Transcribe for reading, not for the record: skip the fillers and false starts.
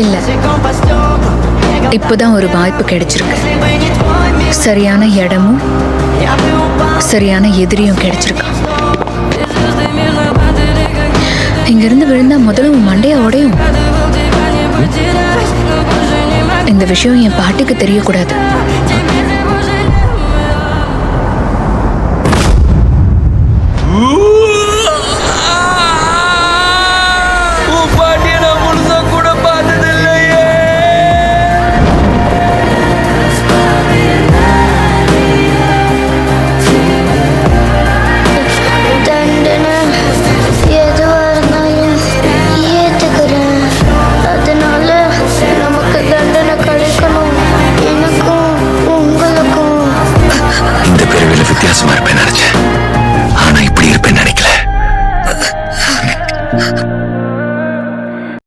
இல்ல, இப்போதான் ஒரு வாய்ப்பு கிடைச்சிருக்கு. சரியான இடமும் சரியான எதிரியும் கிடைச்சிருக்கு. இங்கிருந்து விழுந்தா முதல்ல உன் மண்டைய உடையும். இந்த விஷயம் என் பாட்டிக்கு தெரியக்கூடாது.